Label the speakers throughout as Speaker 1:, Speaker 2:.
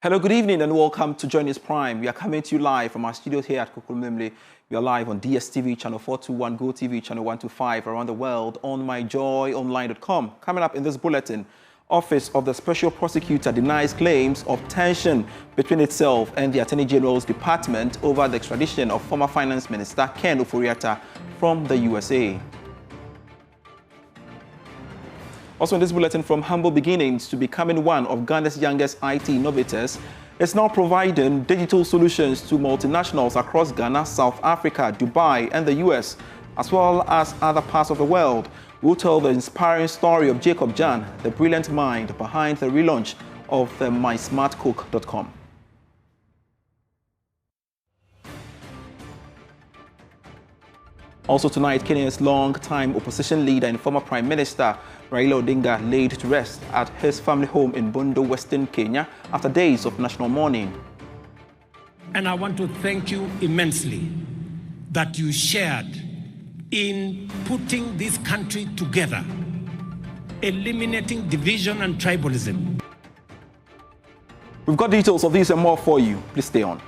Speaker 1: Hello, good evening and welcome to Join Us Prime. We are coming to you live from our studios here at Kukulumlemle. We are live on DSTV channel 421, GoTV channel 125 around the world on myjoyonline.com. Coming up in this bulletin, Office of the Special Prosecutor denies claims of tension between itself and the Attorney General's Department over the extradition of former Finance Minister Ken Ofori Atta from the USA. Also in this bulletin, from humble beginnings to becoming one of Ghana's youngest IT innovators, it's now providing digital solutions to multinationals across Ghana, South Africa, Dubai, and the US, as well as other parts of the world. We'll tell the inspiring story of Jacob Jan, the brilliant mind behind the relaunch of the mysmartcook.com. Also tonight, Kenya's long-time opposition leader and former Prime Minister Raila Odinga laid to rest at his family home in Bondo, Western Kenya, after days of national mourning.
Speaker 2: And I want to thank you immensely that you shared in putting this country together, eliminating division and tribalism.
Speaker 1: We've got details of these and more for you. Please stay on.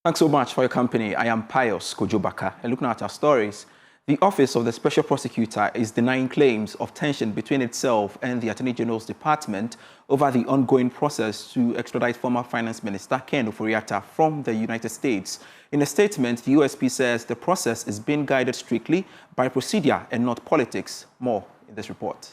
Speaker 1: Thanks so much for your company. I am Pius Kojobaka, and looking at our stories, the Office of the Special Prosecutor is denying claims of tension between itself and the Attorney General's Department over the ongoing process to extradite former Finance Minister Ken Ofori Atta from the United States. In a statement, the OSP says the process is being guided strictly by procedure and not politics. More in this report.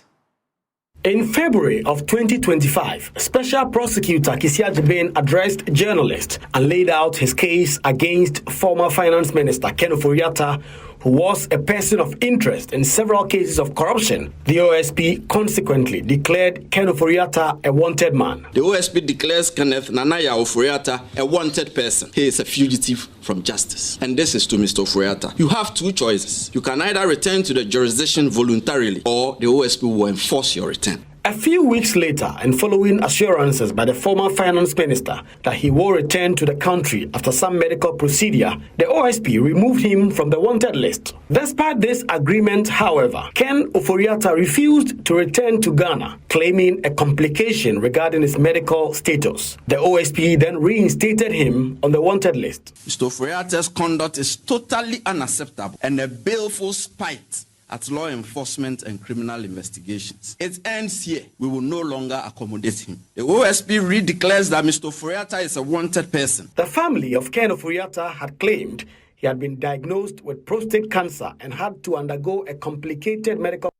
Speaker 3: In February of 2025, Special Prosecutor Kisia Jibin addressed journalists and laid out his case against former Finance Minister Ken Ofori Atta, who was a person of interest in several cases of corruption. The OSP consequently declared Ken Ofori Atta a wanted man.
Speaker 4: The OSP declares Kenneth Nanaya Ofori Atta a wanted person. He is a fugitive from justice. And this is to Mr. Ofori Atta. You have two choices. You can either return to the jurisdiction voluntarily, or the OSP will enforce your return.
Speaker 3: A few weeks later, and following assurances by the former finance minister that he will return to the country after some medical procedure, the OSP removed him from the wanted list. Despite this agreement, however, Ken Ofori Atta refused to return to Ghana, claiming a complication regarding his medical status. The OSP then reinstated him on the wanted list.
Speaker 4: Mr. Ofori Atta's conduct is totally unacceptable and a baleful spite at law enforcement and criminal investigations. It ends here. We will no longer accommodate him. The OSP redeclares that Mr. Ofori Atta is a wanted person.
Speaker 3: The family of Ken Ofori Atta had claimed he had been diagnosed with prostate cancer and had to undergo a complicated medical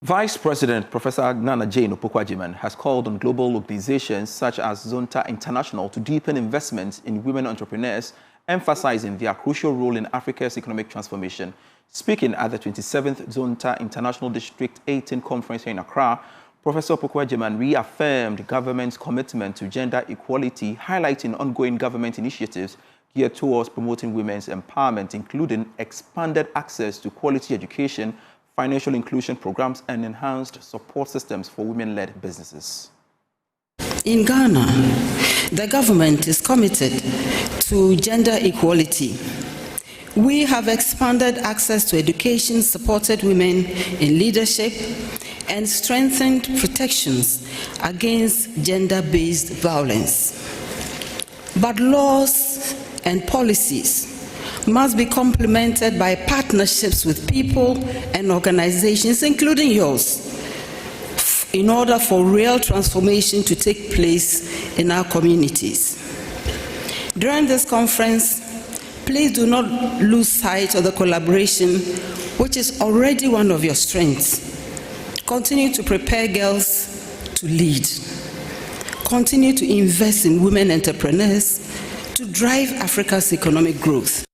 Speaker 1: Vice President Professor Nana Jane Opokwajiman has called on global organizations such as Zonta International to deepen investments in women entrepreneurs, emphasizing their crucial role in Africa's economic transformation. Speaking at the 27th Zonta International District 18 conference here in Accra, Professor Opokwajiman reaffirmed the government's commitment to gender equality, highlighting ongoing government initiatives geared towards promoting women's empowerment, including expanded access to quality education, financial inclusion programs, and enhanced support systems for women-led businesses.
Speaker 5: In Ghana, the government is committed to gender equality. We have expanded access to education, supported women in leadership, and strengthened protections against gender-based violence. But laws and policies must be complemented by partnerships with people and organizations, including yours, in order for real transformation to take place in our communities. During this conference, please do not lose sight of the collaboration, which is already one of your strengths. Continue to prepare girls to lead. Continue to invest in women entrepreneurs to drive Africa's economic growth.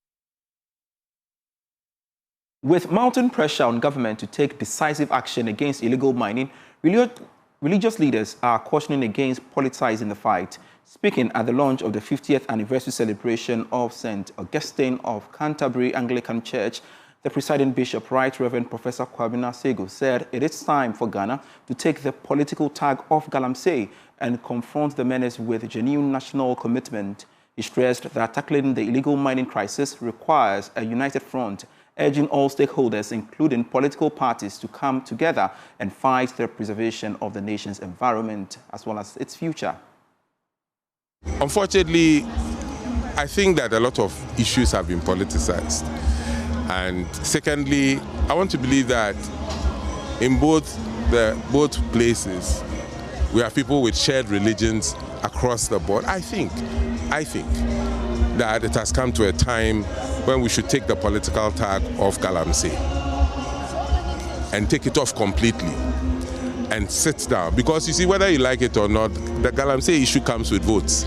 Speaker 1: With mounting pressure on government to take decisive action against illegal mining, religious leaders are cautioning against politicizing the fight. Speaking at the launch of the 50th anniversary celebration of St. Augustine of Canterbury Anglican Church, the presiding bishop, Right Reverend Professor Kwabena Segu, said it is time for Ghana to take the political tag off Galamsey and confront the menace with genuine national commitment. He stressed that tackling the illegal mining crisis requires a united front, urging all stakeholders, including political parties, to come together and fight the preservation of the nation's environment as well as its future.
Speaker 6: Unfortunately, I think that a lot of issues have been politicized. And secondly, I want to believe that in both places, we have people with shared religions across the board. I think that it has come to a time when we should take the political tag off Galamsey and take it off completely and sit down. Because you see, whether you like it or not, the Galamsey issue comes with votes.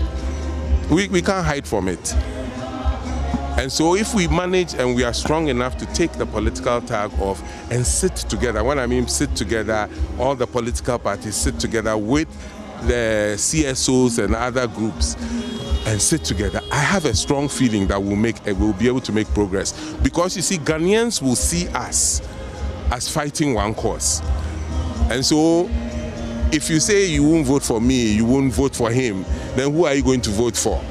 Speaker 6: We can't hide from it. And so if we manage and we are strong enough to take the political tag off and sit together, when I mean sit together, all the political parties sit together with the CSOs and other groups and sit together, I have a strong feeling that we'll be able to make progress. Because you see, Ghanaians will see us as fighting one cause. And so if you say you won't vote for me, you won't vote for him, then who are you going to vote for?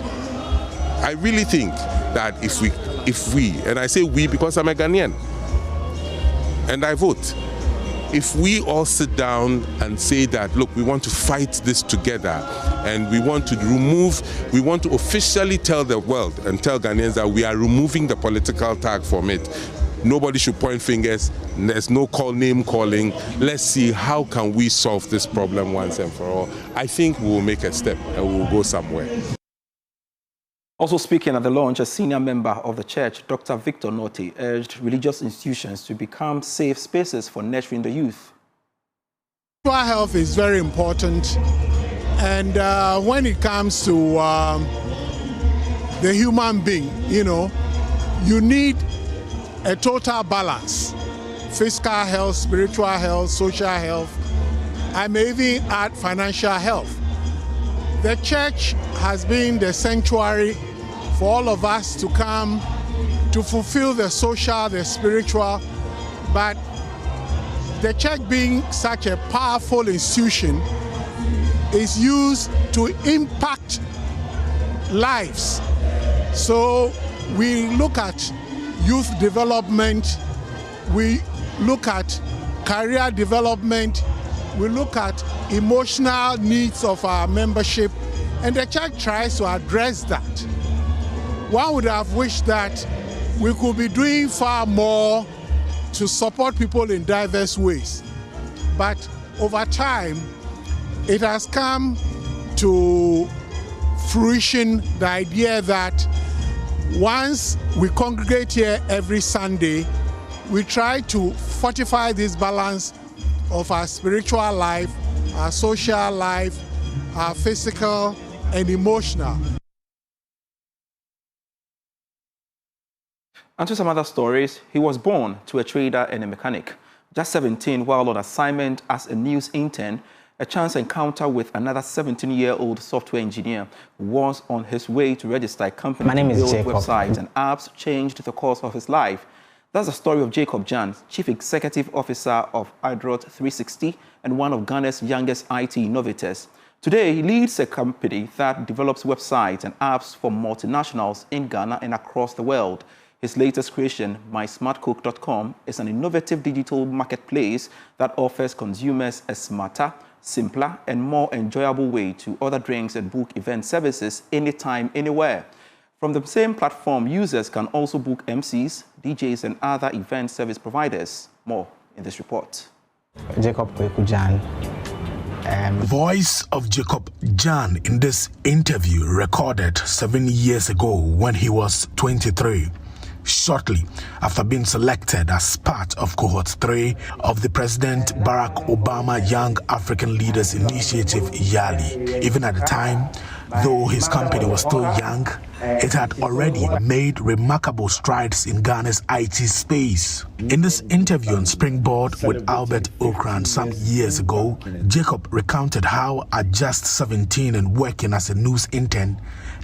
Speaker 6: I really think that if we, and I say we because I'm a Ghanaian and I vote, if we all sit down and say that, look, we want to fight this together and we want to officially tell the world and tell Ghanaians that we are removing the political tag from it. Nobody should point fingers. There's no name calling. Let's see how can we solve this problem once and for all. I think we will make a step and we will go somewhere.
Speaker 1: Also speaking at the launch, a senior member of the church, Dr. Victor Norte, urged religious institutions to become safe spaces for nurturing the youth.
Speaker 7: Spiritual health is very important, and when it comes to the human being, you need a total balance. Physical health, spiritual health, social health. I may even add financial health. The church has been the sanctuary for all of us to come to fulfill the social, the spiritual, but the church being such a powerful institution is used to impact lives. So we look at youth development, we look at career development, we look at emotional needs of our membership, and the church tries to address that. One would have wished that we could be doing far more to support people in diverse ways. But over time, it has come to fruition the idea that once we congregate here every Sunday, we try to fortify this balance of our spiritual life, our social life, our physical and emotional.
Speaker 1: And to some other stories, he was born to a trader and a mechanic. Just 17, while on assignment as a news intern, a chance encounter with another 17-year-old software engineer who was on his way to register a company to build websites and apps changed the course of his life. That's the story of Jacob Jan, Chief Executive Officer of iDrot 360 and one of Ghana's youngest IT innovators. Today, he leads a company that develops websites and apps for multinationals in Ghana and across the world. His latest creation, MySmartCook.com, is an innovative digital marketplace that offers consumers a smarter, simpler, and more enjoyable way to order drinks and book event services anytime, anywhere. From the same platform, users can also book MCs, DJs, and other event service providers. More in this report.
Speaker 8: Jacob Jan.
Speaker 9: Voice of Jacob Jan in this interview recorded 7 years ago when he was 23. Shortly after being selected as part of Cohort 3 of the President Barack Obama Young African Leaders Initiative, YALI. Even at the time, Though his company was still young, it had already made remarkable strides in Ghana's IT space. In this interview on Springboard with Albert Okran some years ago, Jacob recounted how at just 17 and working as a news intern,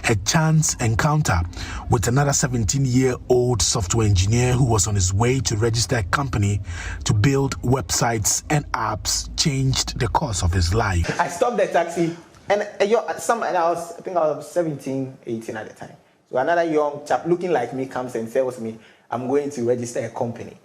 Speaker 9: a chance encounter with another 17-year-old software engineer who was on his way to register a company to build websites and apps changed the course of his life.
Speaker 8: I stopped the taxi, and I think I was 17, 18 at the time. So another young chap looking like me comes and tells me, I'm going to register a company.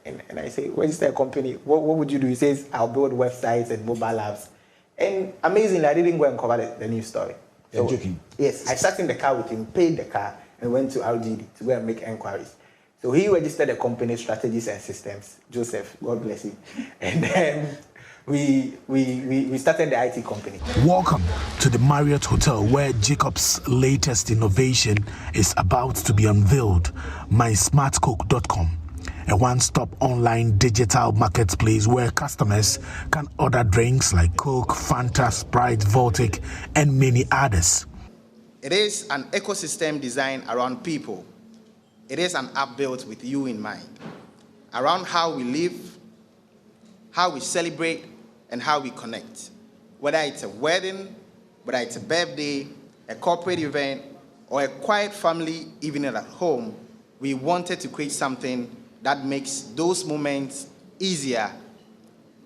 Speaker 8: And I say, register a company? What would you do? He says, I'll build websites and mobile apps. And amazingly, I didn't go and cover the news story.
Speaker 10: You're joking?
Speaker 8: Yes, I sat in the car with him, paid the car, and went to RGD to go and make inquiries. So he registered the company, Strategies and Systems. Joseph, God bless him. And then we started the IT company.
Speaker 9: Welcome to the Marriott Hotel, where Jacob's latest innovation is about to be unveiled, mysmartcoke.com. A one-stop online digital marketplace where customers can order drinks like Coke, Fanta, Sprite, Voltic, and many others.
Speaker 11: It is an ecosystem designed around people. It is an app built with you in mind, around how we live, how we celebrate, and how we connect. Whether it's a wedding, whether it's a birthday, a corporate event, or a quiet family evening at home, we wanted to create something that makes those moments easier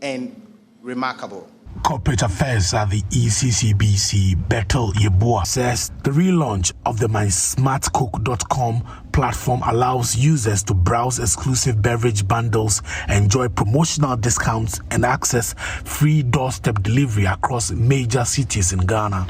Speaker 11: and remarkable.
Speaker 9: Corporate Affairs at the ECCBC, Bertel Yeboah, says the relaunch of the mysmartcoke.com platform allows users to browse exclusive beverage bundles, enjoy promotional discounts, and access free doorstep delivery across major cities in Ghana.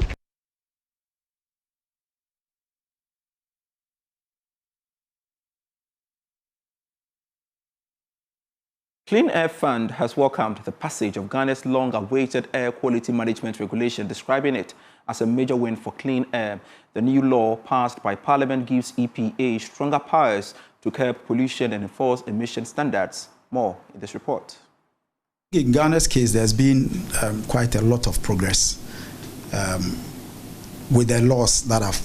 Speaker 1: Clean Air Fund has welcomed the passage of Ghana's long-awaited air quality management regulation, describing it as a major win for clean air. The new law passed by Parliament gives EPA stronger powers to curb pollution and enforce emission standards. More in this report.
Speaker 10: In Ghana's case, there's been quite a lot of progress with the laws that have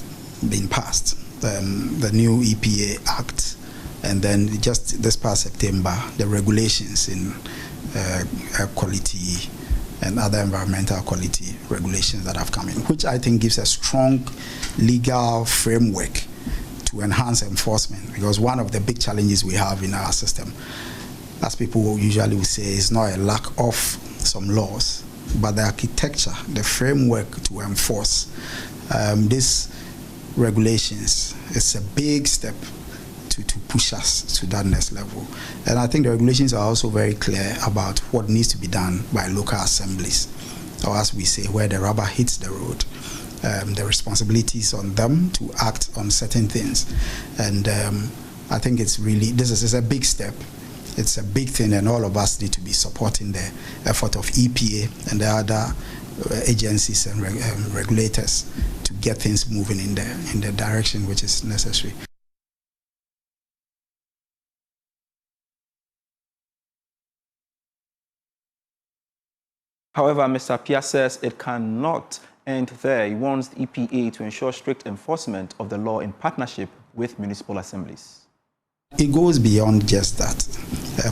Speaker 10: been passed. The new EPA Act, and then just this past September, the regulations in air quality and other environmental quality regulations that have come in, which I think gives a strong legal framework to enhance enforcement. Because one of the big challenges we have in our system, as people usually will say, is not a lack of some laws, but the architecture, the framework to enforce these regulations. It's a big step to push us to that next level. And I think the regulations are also very clear about what needs to be done by local assemblies, or as we say, where the rubber hits the road. The responsibilities on them to act on certain things. And I think it's really, this is a big step. It's a big thing, and all of us need to be supporting the effort of EPA and the other agencies and regulators to get things moving in the direction which is necessary.
Speaker 1: However, Mr. Pia says it cannot end there. He wants the EPA to ensure strict enforcement of the law in partnership with municipal assemblies.
Speaker 10: It goes beyond just that.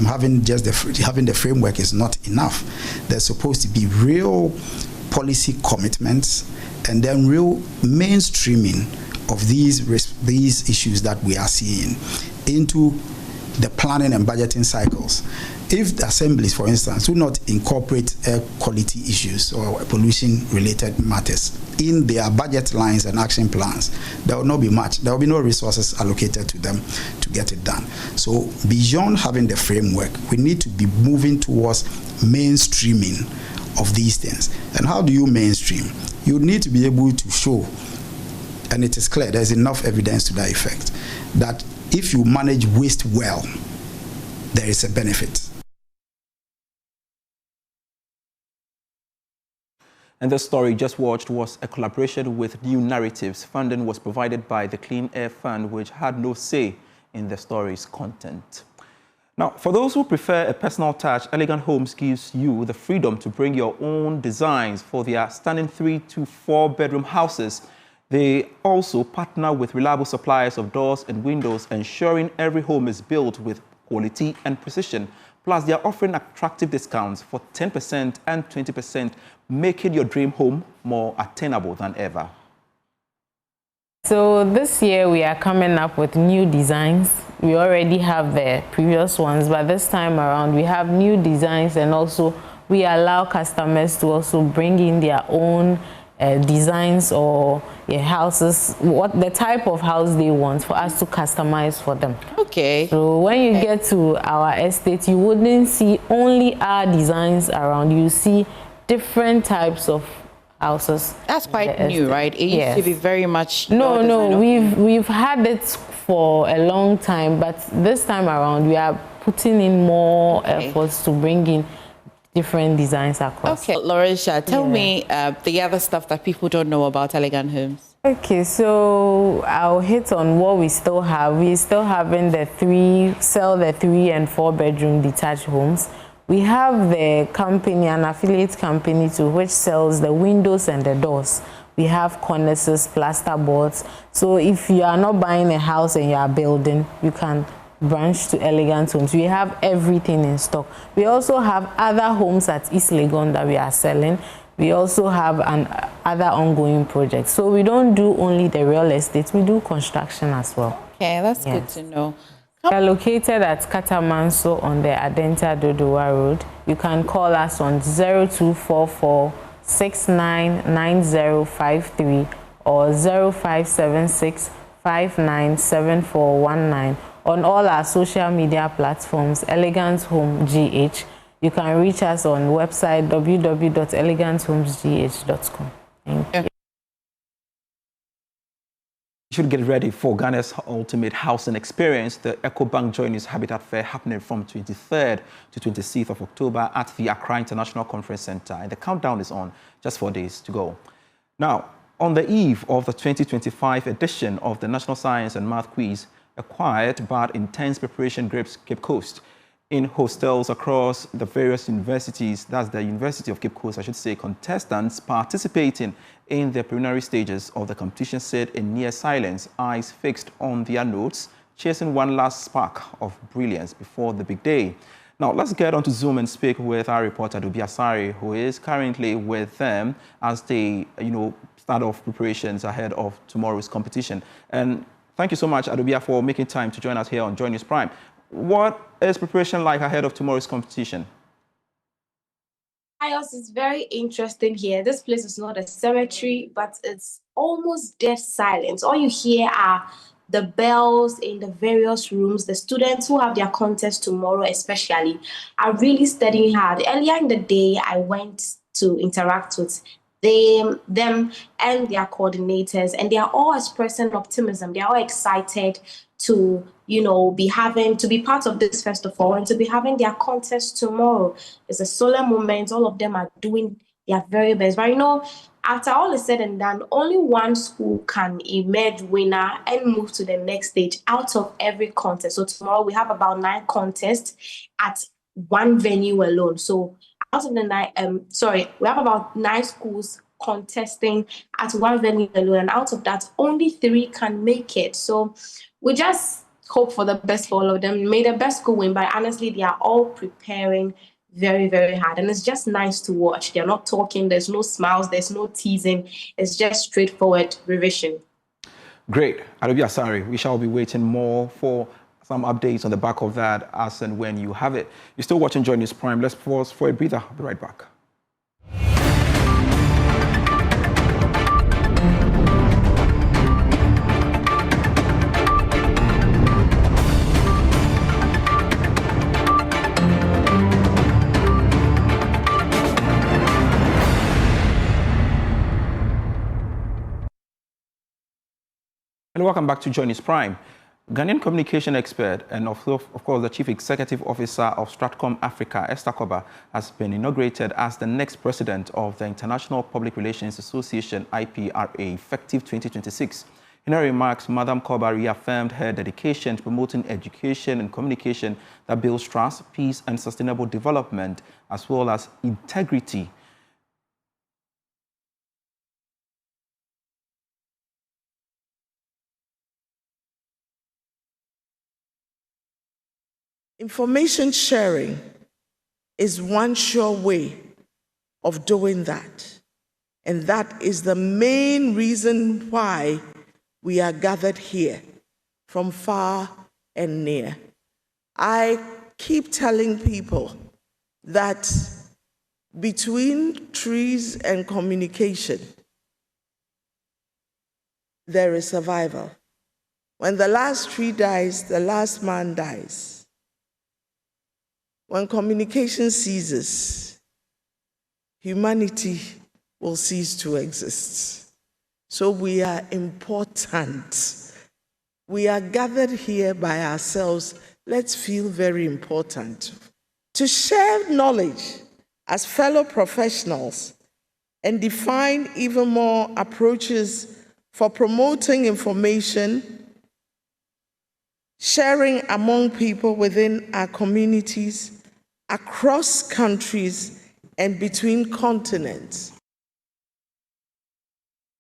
Speaker 10: Having the framework is not enough. There's supposed to be real policy commitments and then real mainstreaming of these issues that we are seeing into the planning and budgeting cycles. If the assemblies, for instance, do not incorporate air quality issues or pollution-related matters in their budget lines and action plans, there will not be much. There will be no resources allocated to them to get it done. So beyond having the framework, we need to be moving towards mainstreaming of these things. And how do you mainstream? You need to be able to show, and it is clear, there's enough evidence to that effect, that if you manage waste well, there is a benefit.
Speaker 1: And the story you just watched was a collaboration with New Narratives. Funding was provided by the Clean Air Fund, which had no say in the story's content. Now, for those who prefer a personal touch, Elegant Homes gives you the freedom to bring your own designs for their stunning 3 to 4 bedroom houses. They also partner with reliable suppliers of doors and windows, ensuring every home is built with quality and precision. Plus, they are offering attractive discounts for 10% and 20%, making your dream home more attainable than ever.
Speaker 12: So this year we are coming up with new designs. We already have the previous ones, but this time around we have new designs, and also we allow customers to also bring in their own designs or houses, what the type of house they want for us to customize for them.
Speaker 13: Okay.
Speaker 12: So when you get to our estate, you wouldn't see only our designs around. You see different types of houses.
Speaker 13: That's quite new, right? It used to be very much.
Speaker 12: No, we've had it for a long time, but this time around we are putting in more efforts to bring in different designs across.
Speaker 13: Okay, Laurentia, tell me the other stuff that people don't know about Elegant Homes.
Speaker 12: Okay, so I'll hit on what we still have. We still having the 3 and 4 bedroom detached homes. We have the company, an affiliate company too, which sells the windows and the doors. We have cornices, plaster boards. So if you are not buying a house and you are building, you can branch to Elegant Homes. We have everything in stock. We also have other homes at East Legon that we are selling. We also have other ongoing projects. So we don't do only the real estate, we do construction as well.
Speaker 13: Okay, that's good to know.
Speaker 12: We are located at Katamanso on the Adenta Dodowa Road. You can call us on 0244 699053 or 0576 597419. On all our social media platforms, Elegant Home GH. You can reach us on website www.eleganthomesgh.com. Thank you.
Speaker 1: You should get ready for Ghana's ultimate housing experience, the EcoBank Journeys Habitat Fair, happening from 23rd to 26th of October at the Accra International Conference Center. And the countdown is on, just 4 days to go. Now, on the eve of the 2025 edition of the National Science and Math Quiz, a quiet but intense preparation grips Cape Coast. In hostels across the various universities, that's the University of Cape Coast, I should say, contestants participating in the preliminary stages of the competition sit in near silence, eyes fixed on their notes, chasing one last spark of brilliance before the big day. Now, let's get on to Zoom and speak with our reporter, Adubi Asari, who is currently with them as they, start off preparations ahead of tomorrow's competition. And thank you so much, Adobia, for making time to join us here on Joy News Prime. What is preparation like ahead of tomorrow's competition?
Speaker 14: It's very interesting here. This place is not a cemetery, but it's almost dead silence. All you hear are the bells in the various rooms. The students who have their contest tomorrow especially are really studying hard. Earlier in the day, I went to interact with them and their coordinators, and they are all expressing optimism. They are all excited to be part of this festival and to be having their contest tomorrow. It's a solemn moment. All of them are doing their very best. But after all is said and done, only one school can emerge winner and move to the next stage out of every contest. So tomorrow we have about 9 contests at one venue alone. So out of the 9, we have about 9 schools contesting at one venue alone, and out of that, only 3 can make it. So we just hope for the best for all of them. May the best school win, but honestly, they are all preparing very, very hard, and it's just nice to watch. They're not talking, there's no smiles, there's no teasing, it's just straightforward revision.
Speaker 1: Great. Adubi Asari, we shall be waiting more for some updates on the back of that as and when you have it. You're still watching Joy News Prime. Let's pause for a breather. I'll be right back. And welcome back to Joy News Prime. Ghanaian communication expert and of course the Chief Executive Officer of Stratcom Africa, Esther Koba, has been inaugurated as the next president of the International Public Relations Association, IPRA, effective 2026. In her remarks, Madam Koba reaffirmed her dedication to promoting education and communication that builds trust, peace, and sustainable development, as well as integrity
Speaker 15: Information sharing is one sure way of doing that. And that is the main reason why we are gathered here from far and near. I keep telling people that between trees and communication, there is survival. When the last tree dies, the last man dies. When communication ceases, humanity will cease to exist. So we are important. We are gathered here by ourselves. Let's feel very important. To share knowledge as fellow professionals and define even more approaches for promoting information, sharing among people within our communities, across countries, and between continents.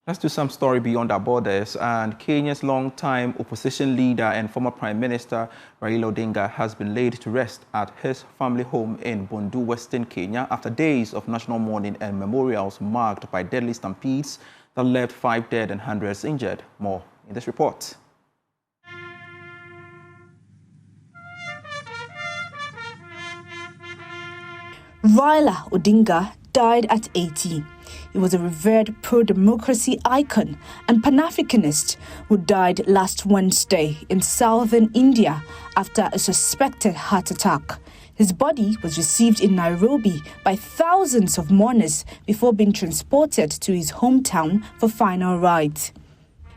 Speaker 1: Let's do some story beyond our borders. And Kenya's longtime opposition leader and former Prime Minister Raila Odinga has been laid to rest at his family home in Bondo, Western Kenya, after days of national mourning and memorials marked by deadly stampedes that left 5 dead and hundreds injured. More in this report.
Speaker 16: Raila Odinga died at 80. He was a revered pro-democracy icon and Pan-Africanist who died last Wednesday in southern India after a suspected heart attack. His body was received in Nairobi by thousands of mourners before being transported to his hometown for final rites.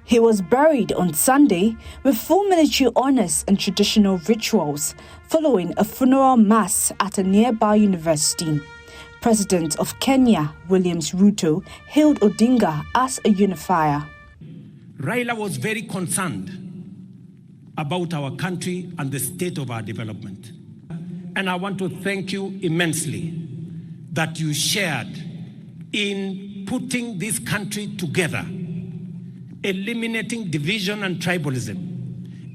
Speaker 16: He was buried on Sunday with full military honors and traditional rituals, following a funeral mass at a nearby university. President of Kenya, William Ruto, hailed Odinga as a unifier.
Speaker 2: Raila was very concerned about our country and the state of our development. And I want to thank you immensely that you shared in putting this country together, eliminating division and tribalism,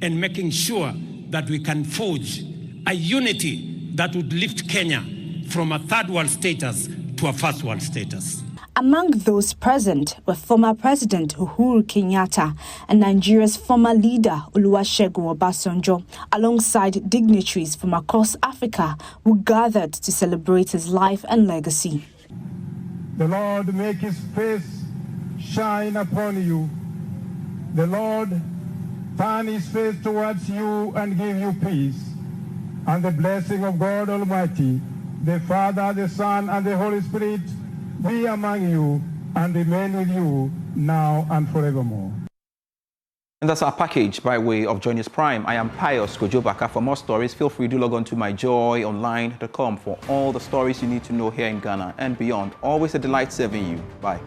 Speaker 2: and making sure that we can forge a unity that would lift Kenya from a third world status to a first world status.
Speaker 16: Among those present were former President Uhuru Kenyatta and Nigeria's former leader Olusegun Obasanjo, alongside dignitaries from across Africa who gathered to celebrate his life and legacy.
Speaker 17: The Lord make his face shine upon you. The Lord turn his face towards you and give you peace. And the blessing of God Almighty, the Father, the Son, and the Holy Spirit be among you and remain with you now and forevermore.
Speaker 1: And that's our package by way of Join Prime. I am Pius Kojobaka. For more stories, feel free to log on to myjoyonline.com for all the stories you need to know here in Ghana and beyond. Always a delight serving you. Bye.